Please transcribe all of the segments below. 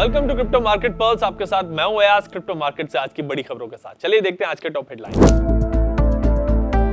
Welcome to crypto market pulse. आपके साथ मैं हूं अयाज, क्रिप्टो मार्केट से आज की बड़ी खबरों के साथ। चलिए देखते हैं आज के टॉप हेडलाइन।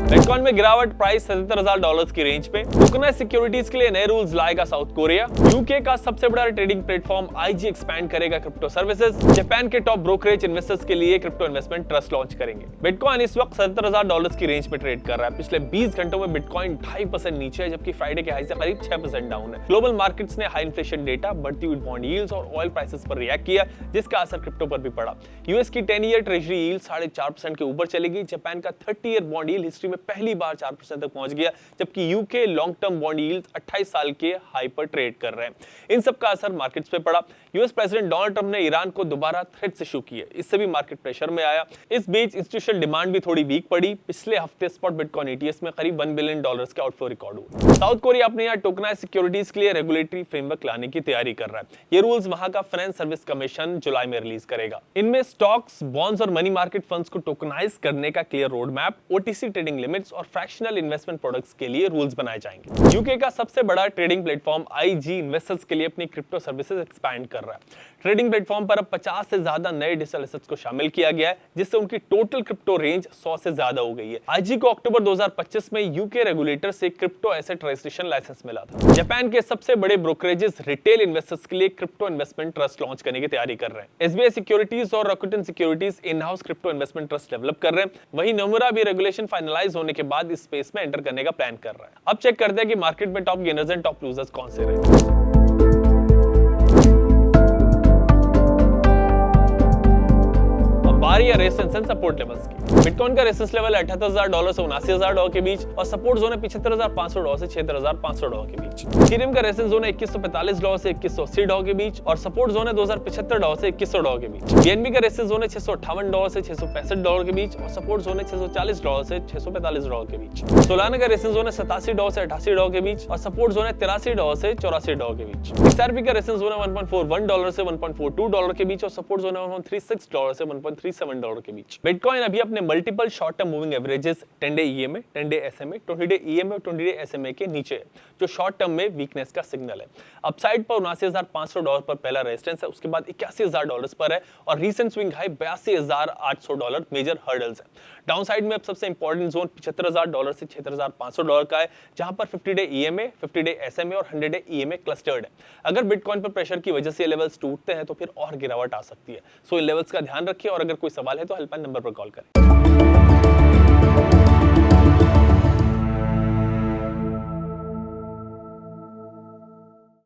बिटकॉइन में गिरावट, प्राइस $77,000 की रेंज पे। टोकनाइज सिक्योरिटीज के लिए नए रूल्स लाएगा साउथ कोरिया। यूके का सबसे बड़ा ट्रेडिंग प्लेटफॉर्म आईजी एक्सपैंड करेगा क्रिप्टो सर्विसेज। जापान के टॉप ब्रोकरेज इन्वेस्टर्स के लिए क्रिप्टो इन्वेस्टमेंट ट्रस्ट लॉन्च करेंगे। बिटकॉइन इस वक्त $77,000 की रेंज पे ट्रेड कर रहा है। पिछले 20 घंटों में बिटकॉइन 2.5% नीचे है, जबकि फ्राइडे के हाई से करीब 6% डाउन है। ग्लोबल मार्केट्स ने हाई इन्फ्लेशन डेटा, बढ़ती हुई बॉन्ड यील्ड्स और ऑयल प्राइसेस पर रिएक्ट किया, जिसका असर क्रिप्टो पर भी पड़ा। यूएस की 10 ईयर ट्रेजरी यील्ड 4.5% के ऊपर चली गई। जापान का 30 ईयर बॉन्ड यील्ड हिस्ट्री में पहली बार 4% तक पहुंच गया, जबकि UK long term bond yield 28 साल के हाई पर ट्रेड कर रहे हैं। इन सब का असर मार्केट्स पे पड़ा। यूएस प्रेसिडेंट डोनाल्ड ट्रंप ने ईरान को दोबारा थ्रेट्स इशू किए, इससे भी मार्केट प्रेशर में आया। इस बीच इंस्टीट्यूशनल डिमांड भी थोड़ी वीक पड़ी। पिछले हफ्ते स्पॉट बिटकॉइन ईटीएस में करीब $1 बिलियन के आउटफ्लो रिकॉर्ड हुए। साउथ कोरिया अपने यहाँ टोकनाइज सिक्योरिटीज के लिए रेगुलेटरी फ्रेमवर्क लाने की तैयारी कर रहा है। ये रूल्स वहां का फाइनेंस सर्विस कमीशन जुलाई में रिलीज करेगा। इनमें स्टॉक्स, बॉन्ड्स और मनी मार्केट फंड्स को टोकनाइज करने का clear road map, OTC trading limits और फ्रैक्शनल इन्वेस्टमेंट प्रोडक्ट्स के लिए रूल्स बनाए जाएंगे। यूके का सबसे बड़ा ट्रेडिंग प्लेटफॉर्म आईजी इन्वेस्टर्स के लिए अपनी क्रिप्टो सर्विसेज एक्सपैंड कर रहा है। ट्रेडिंग प्लेटफॉर्म पर अब 50 से ज्यादा नए डिजिटल एसेट्स को शामिल किया गया है, जिससे उनकी टोटल क्रिप्टो रेंज 100 से ज्यादा हो गई है। आईजी को अक्टूबर 2025 में यूके रेगुलेटर से क्रिप्टो एसेट रजिस्ट्रेशन लाइसेंस मिला था। जापान के सबसे बड़े ब्रोकरेजेस रिटेल इन्वेस्टर्स के लिए क्रिप्टो इन्वेस्टमेंट ट्रस्ट लॉन्च करने की तैयारी कर रहे हैं। एसबीआई सिक्योरिटीज और रॉकेटन securities in house crypto investment trust develop कर रहे हैं। वहीं नोमुरा भी रेगुलेशन फाइनलाइज होने के बाद इस स्पेस में एंटर करने का प्लान कर रहा है। अब चेक करते हैं कि मार्केट में top gainers and top losers कौन से रहे। बारी है रेजिस्टेंस एंड सपोर्ट लेवल्स की। बिटकॉइन का रेजिस्टेंस लेवल है $78,000 से $79,000 के बीच और सपोर्ट जोन है $75,500 से $76,500 के बीच। इथेरियम का रेजिस्टेंस जोन है $2145 से $2180 के बीच और सपोर्ट जोन है $2075 से $2100 के बीच। बीएनबी का रेजिस्टेंस जोन है $658 से $665 के बीच और सपोर्ट जोन है $640 से $645 के बीच। सोलाना का रेजिस्टेंस जोन है $87 से $88 के बीच और सपोर्ट जोन है $83 से $84 के बीच। XRP का रेजिस्टेंस जोन है $1.41 से $1.42 के बीच और सपोर्ट जोन है $1.36 से $1.37 के बीच। बिटकॉइन अभी अपने multiple short term moving averages 10 day EMA, 10 day SMA, 20 day EMA और 20 डे एसएमए के नीचे है, जो शॉर्ट टर्म में वीकनेस का सिग्नल है। अपसाइड पर $79,500 पर पहला रेजिस्टेंस है, उसके बाद $81,000 पर है और recent swing high $82,800 major hurdles है। डाउनसाइड में अब सबसे इंपॉर्टेंट जोन $75,000 से $76,500 का है, जहां पर 50 डे ईएमए, 50 डे एसएमए और 100 डे ईएमए क्लस्टर्ड है। अगर बिटकॉइन पर प्रेशर की वजह से ये लेवल्स टूटते हैं तो फिर और गिरावट आ सकती है। सो इन लेवल्स का ध्यान रखिए और अगर कोई सवाल है तो हेल्पलाइन नंबर पर कॉल करें।